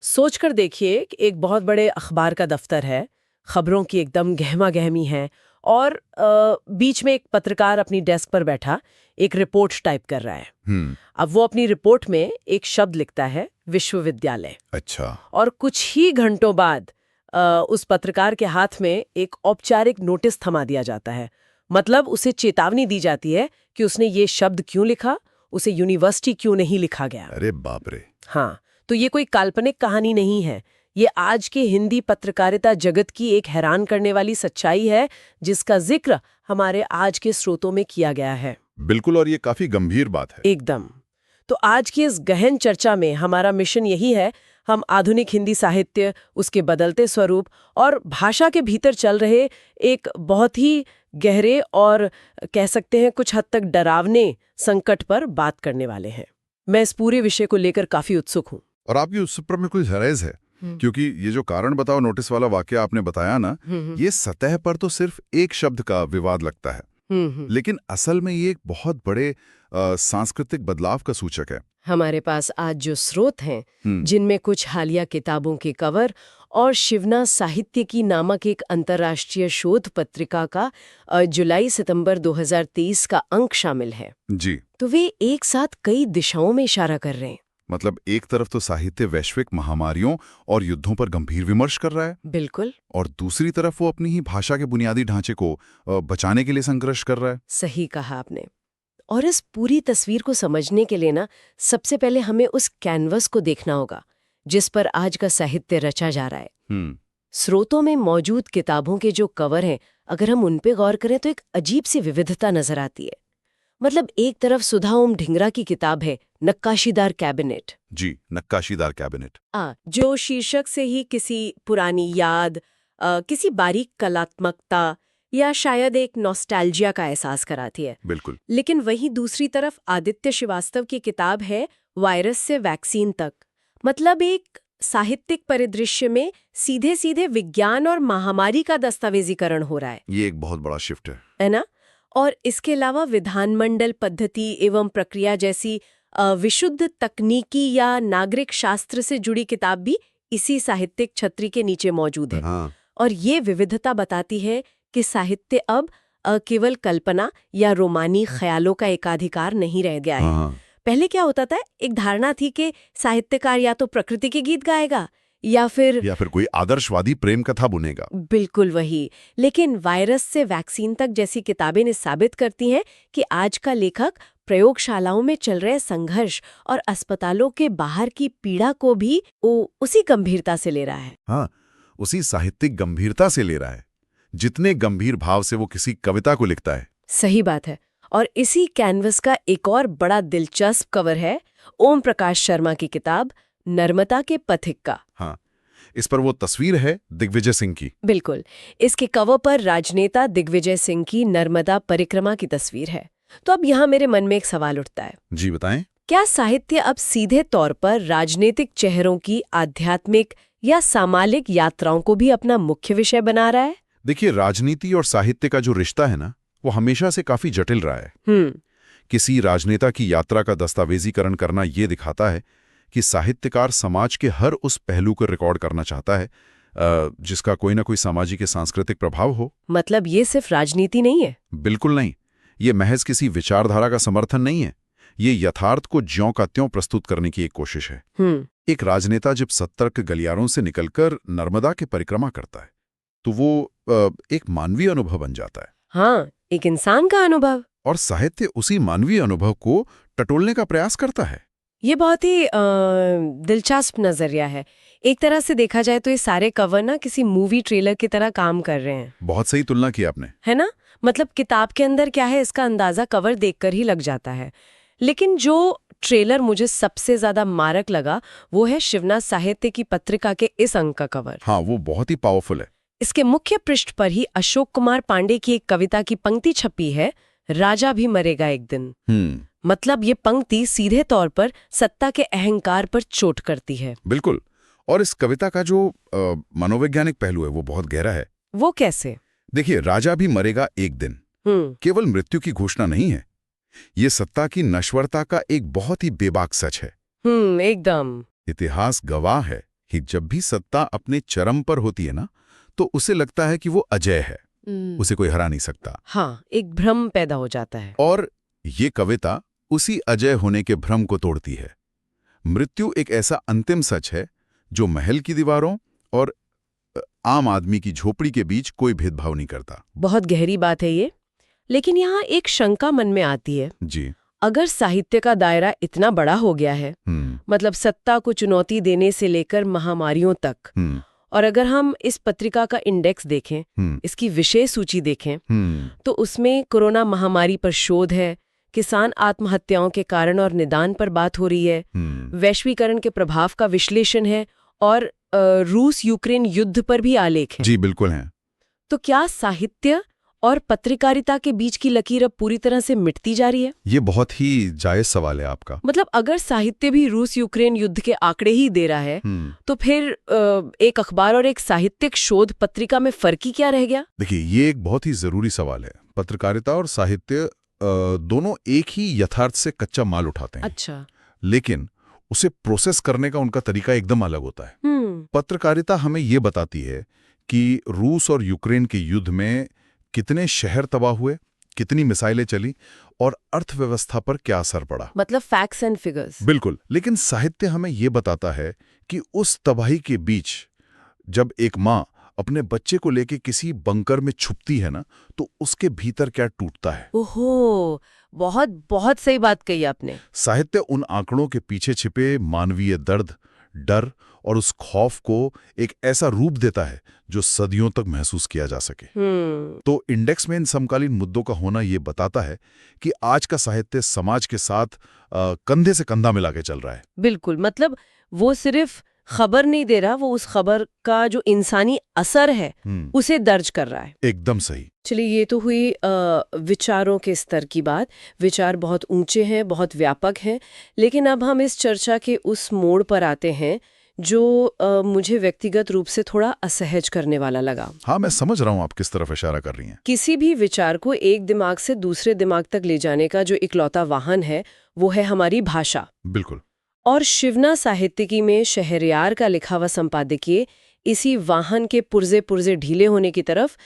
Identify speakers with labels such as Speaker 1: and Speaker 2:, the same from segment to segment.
Speaker 1: सोचकर देखिए कि एक बहुत बड़े अखबार का दफ्तर है, खबरों की एकदम गहमा गहमी है और बीच में एक पत्रकार अपनी डेस्क पर बैठा एक रिपोर्ट टाइप कर रहा है। अब वो अपनी रिपोर्ट में एक शब्द लिखता है, विश्वविद्यालय।
Speaker 2: अच्छा।
Speaker 1: और कुछ ही घंटों बाद उस पत्रकार के हाथ में एक औपचारिक नोटिस थमा दिया जाता है। मतलब उसे चेतावनी दी जाती है कि उसने ये शब्द क्यों लिखा, उसे यूनिवर्सिटी क्यों नहीं लिखा गया।
Speaker 2: अरे बाप रे।
Speaker 1: हाँ, तो ये कोई काल्पनिक कहानी नहीं है। ये आज के हिंदी पत्रकारिता जगत की एक हैरान करने वाली सच्चाई है, जिसका जिक्र हमारे आज के स्रोतों में किया गया है।
Speaker 2: बिल्कुल, और ये काफी गंभीर बात है।
Speaker 1: एकदम। तो आज की इस गहन चर्चा में हमारा मिशन यही है, हम आधुनिक हिंदी साहित्य, उसके बदलते स्वरूप और भाषा के भीतर चल रहे एक बहुत ही गहरे और कह सकते हैं कुछ हद तक डरावने संकट पर बात करने वाले हैं। मैं इस पूरे विषय को लेकर काफी उत्सुक हूँ।
Speaker 2: और आपकी उस पर में कोई जराइज है, क्योंकि ये जो कारण बताओ नोटिस वाला वाकया आपने बताया ना, ये सतह पर तो सिर्फ एक शब्द का विवाद लगता है, लेकिन असल में ये एक बहुत बड़े सांस्कृतिक बदलाव का सूचक है।
Speaker 1: हमारे पास आज जो स्रोत हैं, जिनमें कुछ हालिया किताबों के कवर और शिवना साहित्य की नामक एक अंतर्राष्ट्रीय शोध पत्रिका का जुलाई सितंबर 2023 का अंक शामिल है,
Speaker 2: जी,
Speaker 1: तो वे एक साथ कई दिशाओं में इशारा कर रहे हैं।
Speaker 2: मतलब एक तरफ तो साहित्य वैश्विक महामारियों और युद्धों पर गंभीर विमर्श कर रहा है,
Speaker 1: बिल्कुल,
Speaker 2: और दूसरी तरफ वो अपनी ही भाषा के बुनियादी ढांचे को बचाने के लिए संघर्ष कर रहा है।
Speaker 1: सही कहा आपने। और इस पूरी तस्वीर को समझने के लिए ना, सबसे पहले हमें उस कैनवस को देखना होगा जिस पर आज का साहित्य रचा जा रहा है। स्रोतों में मौजूद किताबों के जो कवर हैं, अगर हम उन पे गौर करें तो एक अजीब सी विविधता नजर आती है। मतलब एक तरफ सुधा ओम ढिंगरा की किताब है, नक्काशीदार कैबिनेट।
Speaker 2: जी, नक्काशीदार कैबिनेट।
Speaker 1: जो शीर्षक से ही किसी पुरानी याद, किसी बारीक कलात्मकता या शायद एक नॉस्टैल्जिया का एहसास कराती है।
Speaker 2: बिल्कुल।
Speaker 1: लेकिन वहीं दूसरी तरफ आदित्य श्रीवास्तव की किताब है, वायरस से वैक्सीन तक। मतलब एक साहित्यिक परिदृश्य में सीधे सीधे विज्ञान और महामारी का दस्तावेजीकरण हो रहा है।
Speaker 2: ये एक बहुत बड़ा शिफ्ट
Speaker 1: है ना? और इसके अलावा विधानमंडल पद्धति एवं प्रक्रिया जैसी विशुद्ध तकनीकी या नागरिक शास्त्र से जुड़ी किताब भी इसी साहित्यिक छतरी के नीचे मौजूद है। और ये विविधता बताती है कि साहित्य अब केवल कल्पना या रोमानी ख्यालों का एकाधिकार नहीं रह गया है। पहले क्या होता था, एक धारणा थी कि साहित्यकार या तो प्रकृति के गीत गाएगा या फिर
Speaker 2: कोई आदर्शवादी प्रेम कथा बुनेगा।
Speaker 1: बिल्कुल वही। लेकिन वायरस से वैक्सीन तक जैसी किताबें ने साबित करती हैं कि आज का लेखक प्रयोगशालाओं में चल रहे संघर्ष और अस्पतालों के बाहर की पीड़ा को भी उसी गंभीरता से ले रहा है।
Speaker 2: हाँ, उसी साहित्यिक गंभीरता से ले रहा है जितने गंभीर भाव से वो किसी कविता को लिखता है।
Speaker 1: सही बात है। और इसी कैनवस का एक और बड़ा दिलचस्प कवर है ओम प्रकाश शर्मा की किताब नर्मदा के पथिक का।
Speaker 2: हाँ, इस पर वो तस्वीर है दिग्विजय सिंह की।
Speaker 1: बिल्कुल, इसके कवर पर राजनेता दिग्विजय सिंह की नर्मदा परिक्रमा की तस्वीर है। तो अब यहाँ मेरे मन में एक सवाल उठता है।
Speaker 2: जी बताएं।
Speaker 1: क्या साहित्य अब सीधे तौर पर राजनीतिक चेहरों की आध्यात्मिक या सामाजिक यात्राओं को भी अपना मुख्य विषय बना रहा है?
Speaker 2: देखिए, राजनीति और साहित्य का जो रिश्ता है ना, वो हमेशा से काफी जटिल रहा है। किसी राजनेता की यात्रा का दस्तावेजीकरण करना ये दिखाता है कि साहित्यकार समाज के हर उस पहलू को रिकॉर्ड करना चाहता है जिसका कोई ना कोई सामाजिक या सांस्कृतिक प्रभाव हो। मतलब
Speaker 1: ये सिर्फ राजनीति नहीं है?
Speaker 2: बिल्कुल नहीं। ये महज किसी विचारधारा का समर्थन नहीं है। ये यथार्थ को ज्यों का त्यों प्रस्तुत करने की एक कोशिश है। एक राजनेता जब 70 के गलियारों से निकलकर नर्मदा की परिक्रमा करता है तो वो एक मानवीय अनुभव बन जाता है।
Speaker 1: हाँ, एक इंसान का अनुभव।
Speaker 2: और साहित्य उसी मानवीय अनुभव को टटोलने का प्रयास करता है।
Speaker 1: ये बहुत ही दिलचस्प नजरिया है। एक तरह से देखा जाए तो ये सारे कवर ना किसी मूवी ट्रेलर की तरह काम कर रहे हैं।
Speaker 2: बहुत सही तुलना की आपने।
Speaker 1: है ना? मतलब किताब के अंदर क्या है इसका अंदाजा कवर देखकर ही लग जाता है। लेकिन जो ट्रेलर मुझे सबसे ज्यादा मारक लगा वो है शिवना साहित्य की पत्रिका के इस अंक का कवर।
Speaker 2: हाँ, वो बहुत ही पावरफुल है।
Speaker 1: इसके मुख्य पृष्ठ पर ही अशोक कुमार पांडे की एक कविता की पंक्ति छपी है, राजा भी मरेगा एक दिन। मतलब ये पंक्ति सीधे तौर पर सत्ता के अहंकार पर चोट करती है।
Speaker 2: बिल्कुल। और इस कविता का जो मनोवैज्ञानिक पहलू है वो बहुत गहरा है।
Speaker 1: वो कैसे?
Speaker 2: देखिए, राजा भी मरेगा एक दिन केवल मृत्यु की घोषणा नहीं है। ये सत्ता की नश्वरता का एक बहुत ही बेबाक सच है।
Speaker 1: एकदम।
Speaker 2: इतिहास गवाह है ही जब भी सत्ता अपने चरम पर होती है ना, तो उसे लगता है कि वो अजय है, उसे कोई हरा नहीं सकता।
Speaker 1: हाँ, एक भ्रम पैदा हो जाता है।
Speaker 2: और ये कविता उसी अजय होने के भ्रम को तोड़ती है। मृत्यु एक ऐसा अंतिम सच है जो महल की दीवारों और आम आदमी की झोपड़ी के बीच कोई भेदभाव नहीं करता।
Speaker 1: बहुत गहरी बात है ये। लेकिन यहाँ एक शंका मन में आती है।
Speaker 2: जी।
Speaker 1: अगर साहित्य का दायरा इतना बड़ा हो गया है, मतलब सत्ता को चुनौती देने से लेकर महामारियों तक, और अगर हम इस पत्रिका का इंडेक्स देखें, इसकी विषय सूची देखें, तो उसमें कोरोना महामारी पर शोध है, किसान आत्महत्याओं के कारण और निदान पर बात हो रही है, वैश्वीकरण के प्रभाव का विश्लेषण है, और रूस यूक्रेन युद्ध पर भी आलेख है।
Speaker 2: जी बिल्कुल है।
Speaker 1: तो क्या साहित्य और पत्रकारिता के बीच की लकीर अब पूरी तरह से मिटती जा रही है?
Speaker 2: ये बहुत ही जायज सवाल है आपका।
Speaker 1: मतलब अगर साहित्य भी रूस यूक्रेन युद्ध के आंकड़े ही दे रहा है, तो फिर एक अखबार और एक साहित्यिक शोध पत्रिका में फर्क ही क्या रह गया?
Speaker 2: देखिए, ये एक बहुत ही जरूरी सवाल है। पत्रकारिता और साहित्य दोनों एक ही यथार्थ से कच्चा माल उठाते हैं।
Speaker 1: अच्छा।
Speaker 2: लेकिन उसे प्रोसेस करने का उनका तरीका एकदम अलग होता है। पत्रकारिता हमें ये बताती है कि रूस और यूक्रेन के युद्ध में कितने शहर तबाह हुए, कितनी मिसाइलें चली और अर्थव्यवस्था पर क्या असर पड़ा।
Speaker 1: मतलब फैक्ट्स एंड फिगर्स।
Speaker 2: बिल्कुल। लेकिन साहित्य हमें ये बताता है कि उस तबाही के बीच जब एक माँ अपने बच्चे को लेके किसी बंकर में छुपती है ना, तो उसके भीतर क्या टूटता है।
Speaker 1: ओहो, बहुत बहुत सही बात कही आपने।
Speaker 2: साहित्य उन आंकड़ों के पीछे छिपे मानवीय दर्द, डर और उस खौफ को एक ऐसा रूप देता है जो सदियों तक महसूस किया जा सके। तो इंडेक्स में इन समकालीन मुद्दों का होना ये बताता है कि आज का साहित्य समाज के साथ कंधे से कंधा मिला के चल रहा है।
Speaker 1: बिल्कुल। मतलब वो सिर्फ खबर नहीं दे रहा, वो उस खबर का जो इंसानी असर है उसे दर्ज कर रहा है।
Speaker 2: एकदम सही।
Speaker 1: चलिए, ये तो हुई विचारों के स्तर की बात। विचार बहुत ऊंचे हैं, बहुत व्यापक हैं। लेकिन अब हम इस चर्चा के उस मोड़ पर आते हैं जो मुझे व्यक्तिगत रूप से थोड़ा असहज करने वाला लगा।
Speaker 2: हाँ, मैं समझ रहा हूँ आप किस तरफ इशारा कर रही हैं।
Speaker 1: किसी भी विचार को एक दिमाग से दूसरे दिमाग तक ले जाने का जो इकलौता वाहन है, वो है हमारी भाषा।
Speaker 2: बिल्कुल।
Speaker 1: और शिवना साहित्यिकी में शहरयार का लिखा हुआ संपादकीय इसी वाहन के पुर्जे पुर्जे ढीले होने की तरफ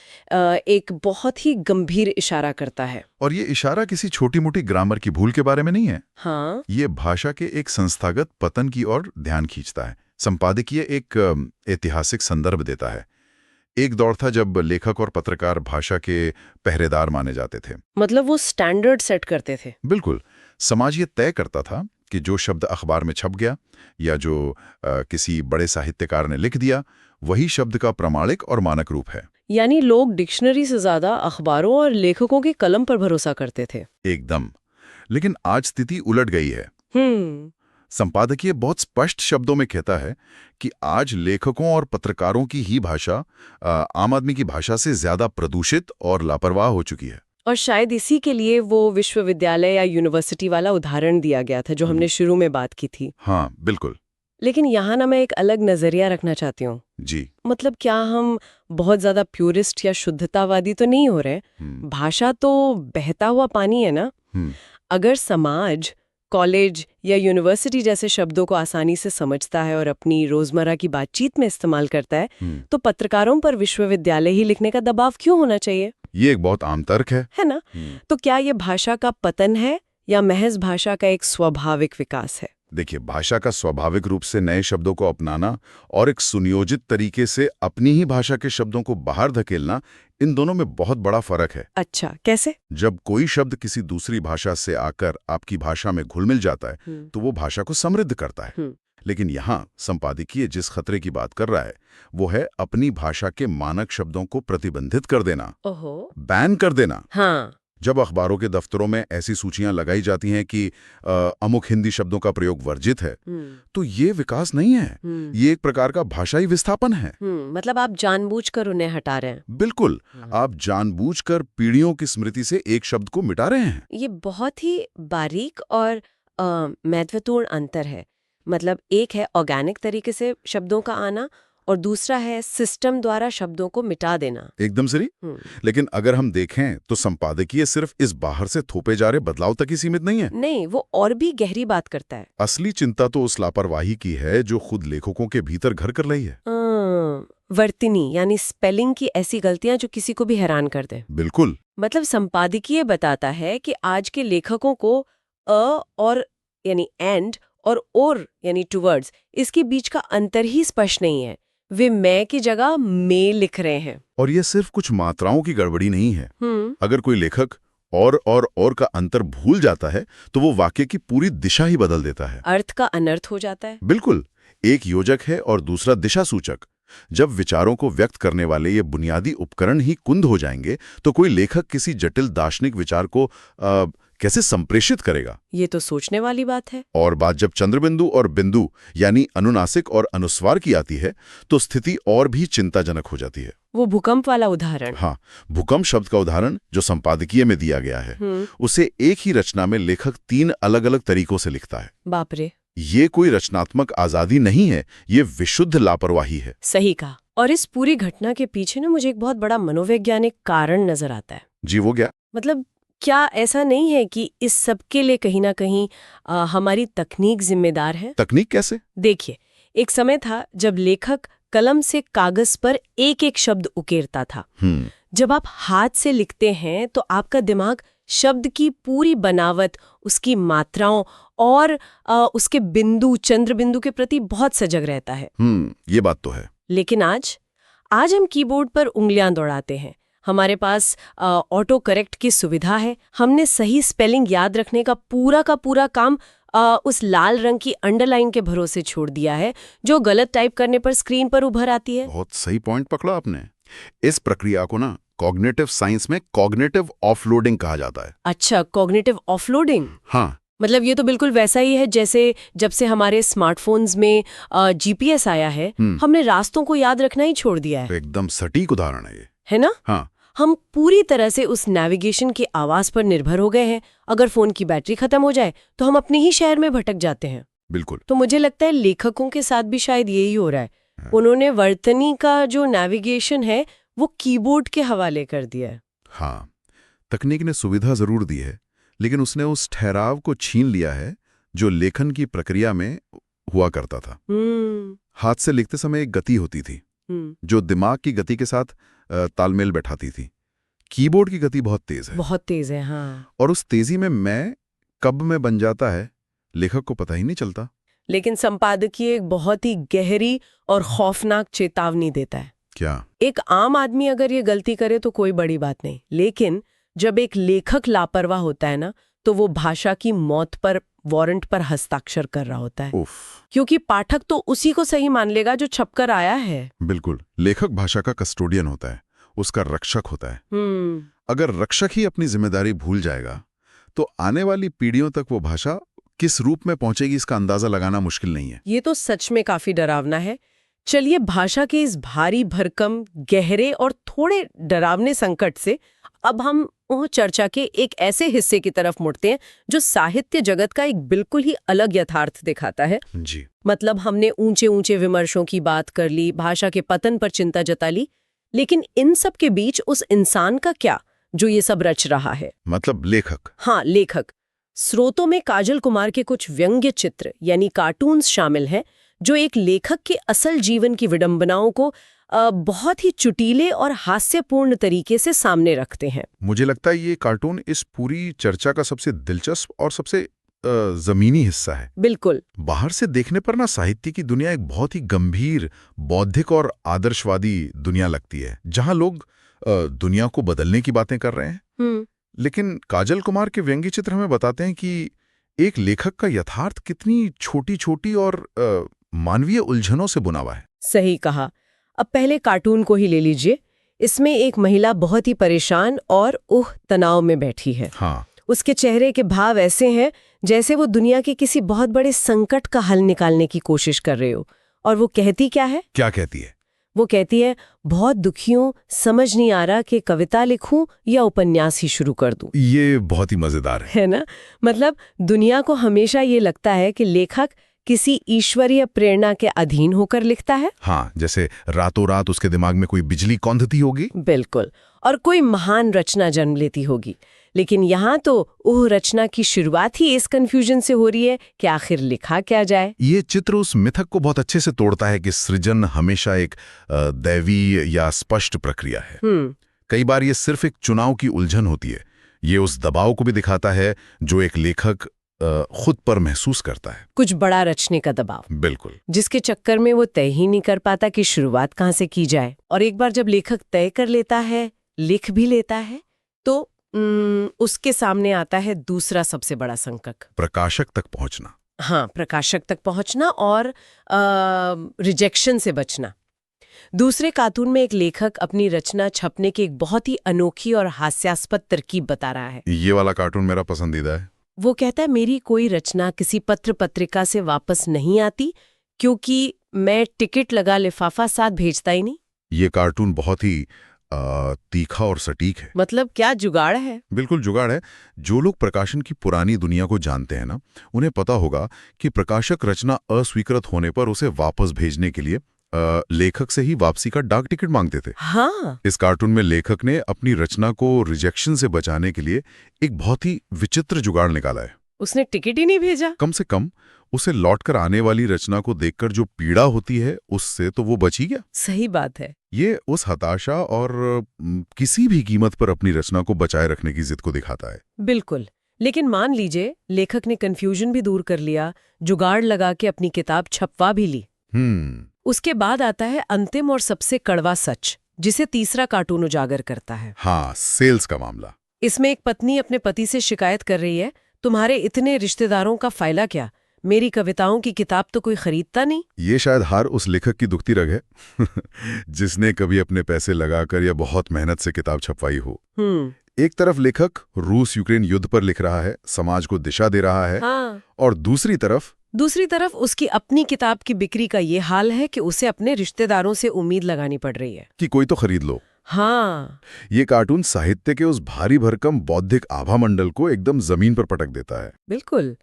Speaker 1: एक बहुत ही गंभीर इशारा करता है। और
Speaker 2: ये इशारा किसी छोटी मोटी ग्रामर की भूल के बारे में नहीं है।
Speaker 1: हाँ,
Speaker 2: ये भाषा के एक संस्थागत पतन की ओर ध्यान खींचता है। संपादकीय एक ऐतिहासिक संदर्भ देता है। एक दौर था जब लेखक और पत्रकार भाषा के पहरेदार माने जाते थे।
Speaker 1: मतलब वो स्टैंडर्ड सेट करते थे।
Speaker 2: बिल्कुल। समाज ये तय करता था कि जो शब्द अखबार में छप गया या जो किसी बड़े साहित्यकार ने लिख दिया, वही शब्द का प्रमाणिक और मानक रूप है।
Speaker 1: यानी लोग डिक्शनरी से ज्यादा अखबारों और लेखकों की कलम पर भरोसा करते थे।
Speaker 2: एकदम। लेकिन आज स्थिति उलट गई है। संपादकीय बहुत स्पष्ट शब्दों में कहता है कि आज लेखकों और पत्रकारों की ही भाषा आम आदमी की भाषा से ज्यादा प्रदूषित और लापरवाह हो चुकी है।
Speaker 1: और शायद इसी के लिए वो विश्वविद्यालय या यूनिवर्सिटी वाला उदाहरण दिया गया था जो हमने शुरू में बात की थी।
Speaker 2: हाँ, बिल्कुल।
Speaker 1: लेकिन यहाँ ना मैं एक अलग नजरिया रखना चाहती हूँ।
Speaker 2: जी।
Speaker 1: मतलब क्या हम बहुत ज्यादा प्यूरिस्ट या शुद्धतावादी तो नहीं हो रहे? भाषा तो बहता हुआ पानी है ना। अगर समाज कॉलेज या यूनिवर्सिटी जैसे शब्दों को आसानी से समझता है और अपनी रोजमर्रा की बातचीत में इस्तेमाल करता है, तो पत्रकारों पर विश्वविद्यालय ही लिखने का दबाव क्यों होना चाहिए?
Speaker 2: ये एक बहुत आम तर्क है
Speaker 1: ना? तो क्या ये भाषा का पतन है या महज भाषा का एक स्वाभाविक विकास है?
Speaker 2: देखिए, भाषा का स्वाभाविक रूप से नए शब्दों को अपनाना और एक सुनियोजित तरीके से अपनी ही भाषा के शब्दों को बाहर धकेलना, इन दोनों में बहुत बड़ा फर्क है।
Speaker 1: अच्छा, कैसे?
Speaker 2: जब कोई शब्द किसी दूसरी भाषा से आकर आपकी भाषा में घुल मिल जाता है तो वो भाषा को समृद्ध करता है। लेकिन यहाँ संपादकीय जिस खतरे की बात कर रहा है वो है अपनी भाषा के मानक शब्दों को प्रतिबंधित कर देना, बैन कर देना।
Speaker 1: हाँ।
Speaker 2: जब अखबारों के दफ्तरों में ऐसी सूचियां लगाई जाती हैं कि अमुक हिंदी शब्दों का प्रयोग वर्जित है, तो ये विकास नहीं है, ये एक प्रकार का भाषाई विस्थापन है।
Speaker 1: मतलब आप जानबूझकर उन्हें हटा रहे हैं।
Speaker 2: बिल्कुल। आप जानबूझकर पीढ़ियों की स्मृति से एक शब्द को मिटा रहे हैं।
Speaker 1: ये बहुत ही बारीक और महत्वपूर्ण अंतर है। मतलब एक है ऑर्गेनिक तरीके से शब्दों का आना और दूसरा है सिस्टम द्वारा शब्दों को मिटा देना।
Speaker 2: एकदम सही। लेकिन अगर हम देखें तो संपादकीय सिर्फ इस बाहर से थोपे जा रहे बदलाव तक ही सीमित नहीं है।
Speaker 1: नहीं, वो और भी गहरी बात करता है।
Speaker 2: असली चिंता तो उस लापरवाही की है जो खुद लेखकों के भीतर घर कर रही है।
Speaker 1: वर्तनी यानी स्पेलिंग की ऐसी गलतियां जो किसी को भी हैरान कर दे।
Speaker 2: बिल्कुल।
Speaker 1: मतलब संपादकीय बताता है कि आज के लेखकों को अ और यानी एंड और यानी टुवर्ड्स इसके बीच का अंतर ही स्पष्ट नहीं है। वे मैं की जगह में लिख रहे हैं।
Speaker 2: और ये सिर्फ कुछ मात्राओं की गड़बड़ी नहीं है। अगर कोई लेखक और का अंतर भूल जाता है तो वो वाक्य की पूरी दिशा ही बदल देता है।
Speaker 1: अर्थ का अनर्थ हो जाता है।
Speaker 2: बिल्कुल। एक योजक है और दूसरा दिशा सूचक। जब विचारों को व्यक्त करने वाले ये बुनियादी उपकरण ही कुंद हो जाएंगे तो कोई लेखक किसी जटिल दार्शनिक विचार को कैसे संप्रेषित करेगा?
Speaker 1: ये तो सोचने वाली बात है।
Speaker 2: और बात जब चंद्रबिंदु और बिंदु यानी अनुनासिक और अनुस्वार की आती है तो स्थिति और भी चिंताजनक हो जाती है।
Speaker 1: वो भूकंप वाला उदाहरण।
Speaker 2: हाँ, भूकंप शब्द का उदाहरण जो संपादकीय में दिया गया है उसे एक ही रचना में लेखक 3 अलग-अलग तरीकों से लिखता है।
Speaker 1: बाप रे।
Speaker 2: ये कोई रचनात्मक आजादी नहीं है, ये विशुद्ध लापरवाही है।
Speaker 1: सही कहा। और इस पूरी घटना के पीछे ना मुझे एक बहुत बड़ा मनोवैज्ञानिक कारण नजर आता है।
Speaker 2: जी, वो क्या?
Speaker 1: मतलब क्या ऐसा नहीं है कि इस सब के लिए कहीं ना कहीं हमारी तकनीक जिम्मेदार है?
Speaker 2: तकनीक कैसे?
Speaker 1: देखिए, एक समय था जब लेखक कलम से कागज पर एक एक शब्द उकेरता था। जब आप हाथ से लिखते हैं तो आपका दिमाग शब्द की पूरी बनावट, उसकी मात्राओं और उसके बिंदु, चंद्र बिंदु के प्रति बहुत सजग रहता है।
Speaker 2: ये बात तो है। लेकिन
Speaker 1: आज हम कीबोर्ड पर उंगलियां दौड़ाते हैं। हमारे पास ऑटो करेक्ट की सुविधा है। हमने सही स्पेलिंग याद रखने का पूरा काम उस लाल रंग की अंडरलाइन के भरोसे छोड़ दिया है जो गलत टाइप करने पर स्क्रीन पर उभर आती है।
Speaker 2: बहुत सही पॉइंट पकड़ा आपने। इस प्रक्रिया को ना कॉग्निटिव साइंस में कॉग्निटिव ऑफलोडिंग कहा जाता है।
Speaker 1: अच्छा, कॉग्निटिव ऑफलोडिंग।
Speaker 2: हाँ,
Speaker 1: मतलब ये तो बिल्कुल वैसा ही है जैसे जब से हमारे स्मार्टफोन्स में जीपीएस आया है, हमने रास्तों को याद रखना ही छोड़ दिया है।
Speaker 2: एकदम सटीक उदाहरण है
Speaker 1: ना?
Speaker 2: हाँ।
Speaker 1: हम पूरी तरह से उस नेविगेशन की आवाज पर निर्भर हो गए हैं। अगर फोन की बैटरी खत्म हो जाए तो हम अपने ही शहर में भटक जाते हैं।
Speaker 2: बिल्कुल।
Speaker 1: तो मुझे लगता है लेखकों के साथ भी शायद यही हो रहा है। उन्होंने वर्तनी का जो नेविगेशन है वो कीबोर्ड के हवाले कर दिया है।
Speaker 2: हाँ, तकनीक ने सुविधा जरूर दी है, लेकिन उसने उस ठहराव को छीन लिया है जो लेखन की प्रक्रिया में हुआ करता था। हाथ से लिखते समय एक गति होती थी जो दिमाग की गति के साथ तालमेल बैठाती थी। कीबोर्ड की गति बहुत तेज है।
Speaker 1: हाँ।
Speaker 2: और उस तेजी में मैं कब में बन जाता है लेखक को पता ही नहीं चलता।
Speaker 1: लेकिन संपादकीय एक बहुत ही गहरी और खौफनाक चेतावनी देता है।
Speaker 2: क्या?
Speaker 1: एक आम आदमी अगर ये गलती करे तो कोई बड़ी बात नहीं, लेकिन जब एक लेखक लापरवाह होता है ना तो वो भाषा की मौत पर वारंट पर हस्ताक्षर कर रहा होता है। क्योंकि पाठक तो उसी को सही मान लेगा जो छपकर आया है।
Speaker 2: बिल्कुल। लेखक भाषा का कस्टोडियन होता है, उसका रक्षक होता है। अगर रक्षक ही अपनी जिम्मेदारी भूल जाएगा तो आने वाली पीढ़ियों तक वो भाषा किस रूप में पहुंचेगी इसका अंदाजा लगाना मुश्किल नहीं है।
Speaker 1: ये तो सच में काफी डरावना है। चलिए भाषा के इस भारी भरकम, गहरे और थोड़े डरावने संकट से अब हम चर्चा के एक ऐसे हिस्से की तरफ मुड़ते हैं जो साहित्य जगत का एक बिल्कुल ही अलग यथार्थ दिखाता है।
Speaker 2: जी।
Speaker 1: मतलब हमने ऊंचे ऊंचे विमर्शों की बात कर ली, भाषा के पतन पर चिंता जता ली, लेकिन इन सब के बीच उस इंसान का क्या जो ये सब रच रहा है? मतलब
Speaker 2: लेखक।
Speaker 1: हाँ, लेखक। स्रोतों में काजल कुमार के कुछ व्यंग्य चित्र यानी कार्टून्स शामिल हैं जो एक लेखक के असल जीवन की विडंबनाओं को बहुत ही चुटीले और हास्यपूर्ण तरीके से सामने रखते हैं।
Speaker 2: मुझे लगता है ये कार्टून इस पूरी चर्चा का सबसे दिलचस्प और सबसे जमीनी हिस्सा है।
Speaker 1: बिल्कुल।
Speaker 2: बाहर से देखने पर ना साहित्य की दुनिया एक बहुत ही गंभीर, बौद्धिक और आदर्शवादी दुनिया लगती है जहां लोग दुनिया को बदलने की बातें कर रहे हैं। लेकिन काजल कुमार के व्यंग्य चित्र हमें बताते हैं कि एक लेखक का यथार्थ कितनी छोटी-छोटी और मानवीय उलझनों से बुना हुआ है।
Speaker 1: सही कहा। अब पहले कार्टून को ही ले लीजिए। इसमें एक महिला बहुत ही परेशान और तनाव में बैठी है।
Speaker 2: हाँ।
Speaker 1: उसके चेहरे के भाव ऐसे हैं जैसे वो दुनिया के किसी बहुत बड़े संकट का हल निकालने की कोशिश कर रहे हो। और वो कहती क्या है?
Speaker 2: क्या कहती है?
Speaker 1: वो कहती है, बहुत दुखी हूं, समझ नहीं आ रहा कि कविता लिखूं या उपन्यास ही शुरू कर दूं।
Speaker 2: ये बहुत ही मजेदार है
Speaker 1: ना? मतलब दुनिया को हमेशा ये लगता है कि लेखक किसी ईश्वरीय प्रेरणा के अधीन होकर लिखता है।
Speaker 2: हाँ, जैसे रातों रात उसके दिमाग में कोई बिजली कौंधती होगी।
Speaker 1: बिल्कुल, और कोई महान रचना जन्म लेती होगी। लेकिन यहाँ तो ओह रचना की शुरुआत ही इस कंफ्यूजन से हो रही है कि आखिर लिखा क्या जाए।
Speaker 2: ये चित्र उस मिथक को बहुत अच्छे से तोड़ता है कि सृजन हमेशा एक दैवी या स्पष्ट प्रक्रिया है। कई बार ये सिर्फ एक चुनाव की उलझन होती है। ये उस दबाव को भी दिखाता है जो एक लेखक खुद पर महसूस करता है।
Speaker 1: कुछ बड़ा रचने का दबाव।
Speaker 2: बिल्कुल।
Speaker 1: जिसके चक्कर में वो तय ही नहीं कर पाता कि शुरुआत कहाँ से की जाए। और एक बार जब लेखक तय कर लेता है, लिख भी लेता है, तो उसके सामने आता है दूसरा सबसे बड़ा संकट,
Speaker 2: प्रकाशक तक पहुंचना।
Speaker 1: हाँ, प्रकाशक तक पहुंचना और रिजेक्शन से बचना। दूसरे कार्टून में एक लेखक अपनी रचना छपने की एक बहुत ही अनोखी और हास्यास्पद तरकीब बता रहा है।
Speaker 2: ये वाला कार्टून मेरा पसंदीदा है।
Speaker 1: वो कहता है, मेरी कोई रचना किसी पत्र पत्रिका से वापस नहीं आती क्योंकि मैं टिकट लगा लिफाफा साथ भेजता ही नहीं।
Speaker 2: ये कार्टून बहुत ही तीखा और सटीक है।
Speaker 1: मतलब क्या जुगाड़ है। बिल्कुल
Speaker 2: जुगाड़ है। जो लोग प्रकाशन की पुरानी दुनिया को जानते हैं ना, उन्हें पता होगा कि प्रकाशक रचना अस्वीकृत होने पर उसे वापस भेजने के लिए लेखक से ही वापसी का डाक टिकट मांगते थे।
Speaker 1: हाँ।
Speaker 2: इस कार्टून में लेखक ने अपनी रचना को रिजेक्शन से बचाने के लिए एक बहुत ही विचित्र जुगाड़ निकाला है।
Speaker 1: उसने टिकट ही नहीं भेजा।
Speaker 2: कम से कम उसे लौटकर आने वाली रचना को देखकर जो पीड़ा होती है उससे तो वो बच ही गया।
Speaker 1: सही बात है।
Speaker 2: ये उस हताशा और किसी भी कीमत पर अपनी रचना को बचाए रखने की जिद को दिखाता है।
Speaker 1: बिल्कुल। लेकिन मान लीजिए लेखक ने कंफ्यूजन भी दूर कर लिया, जुगाड़ लगा के अपनी किताब छपवा भी ली। उसके बाद आता है अंतिम और सबसे कड़वा सच, जिसे तीसरा कार्टून उजागर करता है।
Speaker 2: हाँ, सेल्स का मामला।
Speaker 1: इसमें एक पत्नी अपने पति से शिकायत कर रही है, तुम्हारे इतने रिश्तेदारों का फायदा क्या, मेरी कविताओं की किताब तो कोई खरीदता नहीं।
Speaker 2: ये शायद हर उस लेखक की दुखती रग है जिसने कभी अपने पैसे लगाकर या बहुत मेहनत से किताब छपवाई हो। एक तरफ लेखक रूस यूक्रेन युद्ध पर लिख रहा है, समाज को दिशा दे रहा है।
Speaker 1: हाँ।
Speaker 2: और दूसरी तरफ
Speaker 1: उसकी अपनी किताब की बिक्री का ये हाल है कि उसे अपने रिश्तेदारों से उम्मीद लगानी पड़ रही है
Speaker 2: कि कोई तो खरीद लो।
Speaker 1: हाँ।
Speaker 2: ये कार्टून साहित्य के उस भारी भरकम बौद्धिक आभामंडल को एकदम जमीन पर पटक देता है।
Speaker 1: बिल्कुल।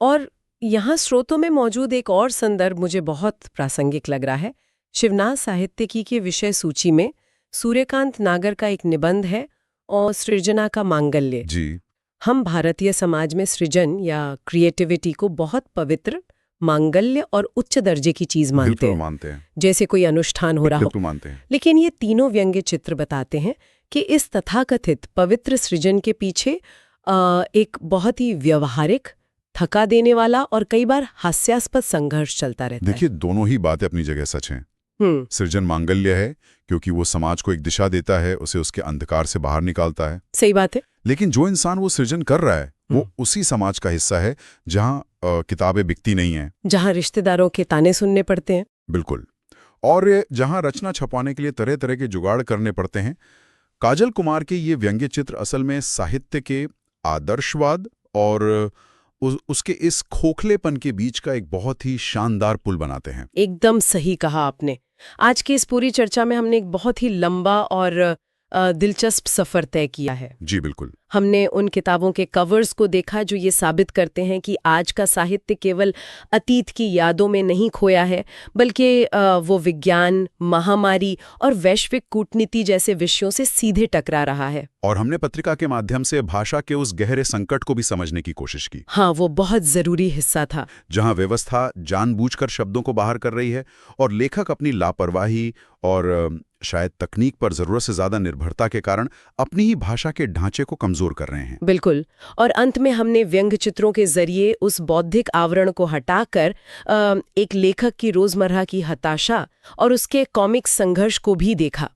Speaker 1: और यहाँ स्रोतों में मौजूद एक और संदर्भ मुझे बहुत प्रासंगिक लग रहा है। शिवनाथ साहित्यिकी की विषय सूची में सूर्यकांत नागर का एक निबंध है, और सृजना का मांगल्य।
Speaker 2: जी।
Speaker 1: हम भारतीय समाज में सृजन या क्रिएटिविटी को बहुत पवित्र, मांगल्य और उच्च दर्जे की चीज मानते हैं, जैसे कोई अनुष्ठान हो रहा हो।
Speaker 2: मानते हैं।
Speaker 1: लेकिन ये तीनों व्यंग्य चित्र बताते हैं कि इस तथाकथित पवित्र सृजन के पीछे एक बहुत ही व्यवहारिक, थका देने वाला और कई बार हास्यास्पद संघर्ष चलता रहता है।
Speaker 2: देखिए, दोनों ही बातें अपनी जगह सच हैं। सृजन मांगल्य है क्योंकि वो समाज को एक दिशा देता है, उसे उसके अंधकार से बाहर निकालता है।
Speaker 1: सही बात है।
Speaker 2: लेकिन जो इंसान वो सृजन कर रहा है वो उसी समाज का हिस्सा है जहां किताबें बिकती नहीं हैं,
Speaker 1: जहां रिश्तेदारों के ताने सुनने पड़ते हैं।
Speaker 2: बिल्कुल। और जहां रचना छपाने के लिए तरह तरह के जुगाड़ करने पड़ते हैं। काजल कुमार के ये व्यंग्य चित्र असल में साहित्य के आदर्शवाद और उसके इस खोखलेपन के बीच का एक बहुत ही शानदार पुल बनाते हैं।
Speaker 1: एकदम सही कहा आपने। आज की इस पूरी चर्चा में हमने एक बहुत ही लंबा और दिलचस्प सफर तय किया है।
Speaker 2: जी बिल्कुल।
Speaker 1: हमने उन किताबों के कवर्स को देखा जो ये साबित करते हैं कि आज का साहित्य केवल अतीत की यादों में नहीं खोया है, बल्कि वो विज्ञान, महामारी और वैश्विक कूटनीति जैसे विषयों से सीधे टकरा रहा है।
Speaker 2: और हमने पत्रिका के माध्यम से भाषा के उस गहरे संकट को भी समझने की कोशिश की।
Speaker 1: हाँ, वो बहुत जरूरी हिस्सा था।
Speaker 2: जहां व्यवस्था जानबूझकर शब्दों को बाहर कर रही है और लेखक अपनी लापरवाही और शायद तकनीक पर जरूरत से ज्यादा निर्भरता के कारण अपनी ही भाषा के ढांचे को कमजोर कर रहे हैं।
Speaker 1: बिल्कुल। और अंत में हमने व्यंग्य चित्रों के जरिए उस बौद्धिक आवरण को हटाकर एक लेखक की रोजमर्रा की हताशा और उसके कॉमिक संघर्ष को भी देखा।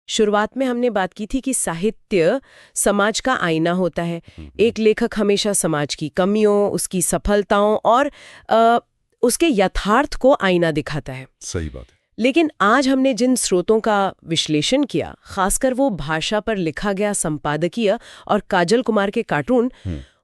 Speaker 1: शुरुआत में हमने बात की थी कि साहित्य समाज का आईना होता है। एक लेखक हमेशा समाज की कमियों, उसकी सफलताओं और उसके यथार्थ को आईना दिखाता है।
Speaker 2: सही बात है।
Speaker 1: लेकिन आज हमने जिन स्रोतों का विश्लेषण किया, खासकर वो भाषा पर लिखा गया संपादकीय और काजल कुमार के कार्टून,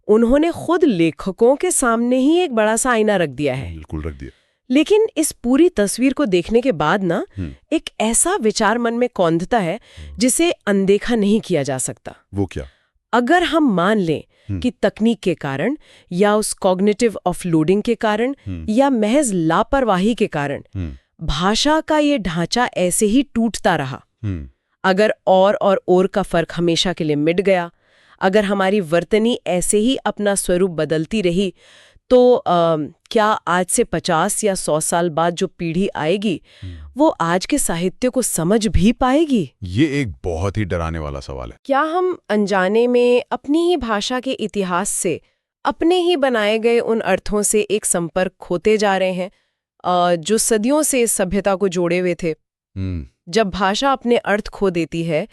Speaker 1: उन्होंने खुद लेखकों के सामने ही एक बड़ा सा आईना रख दिया है।
Speaker 2: बिल्कुल रख दिया।
Speaker 1: लेकिन इस पूरी तस्वीर को देखने के बाद ना एक ऐसा विचार मन में कौंधता है जिसे अनदेखा नहीं किया जा सकता।
Speaker 2: वो क्या?
Speaker 1: अगर हम मान लें कि तकनीक के कारण या उस कॉग्निटिव ऑफलोडिंग के कारण या महज लापरवाही के कारण भाषा का ये ढांचा ऐसे ही टूटता रहा। अगर और का फर्क हमेशा के लिए मिट गया, अगर हमारी वर्तनी ऐसे ही अपना स्वरूप बदलती रही, तो क्या आज से 50 या 100 साल बाद जो पीढ़ी आएगी वो आज के साहित्य को समझ भी पाएगी?
Speaker 2: ये एक बहुत ही डराने वाला सवाल है।
Speaker 1: क्या हम अनजाने में अपनी ही भाषा के इतिहास से, अपने ही बनाए गए उन अर्थों से एक संपर्क खोते जा रहे हैं जो सदियों से इस सभ्यता को जोड़े हुए थे? जब भाषा अपने अर्थ खो देती है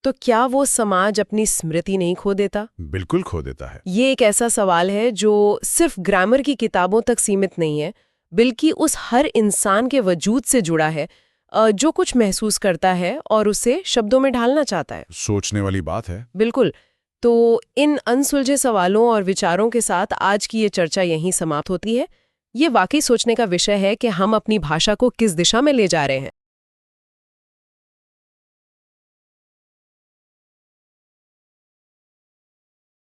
Speaker 1: तो क्या वो समाज अपनी स्मृति नहीं खो देता?
Speaker 2: बिल्कुल खो देता है।
Speaker 1: ये एक ऐसा सवाल है जो सिर्फ ग्रामर की किताबों तक सीमित नहीं है, बल्कि उस हर इंसान के वजूद से जुड़ा है जो कुछ महसूस करता है और उसे शब्दों में ढालना चाहता है।
Speaker 2: सोचने वाली बात है।
Speaker 1: बिल्कुल। तो इन अनसुलझे सवालों और विचारों के साथ आज की ये चर्चा यहीं समाप्त होती है। ये वाकई सोचने का विषय है कि हम अपनी भाषा को किस दिशा में ले जा रहे हैं।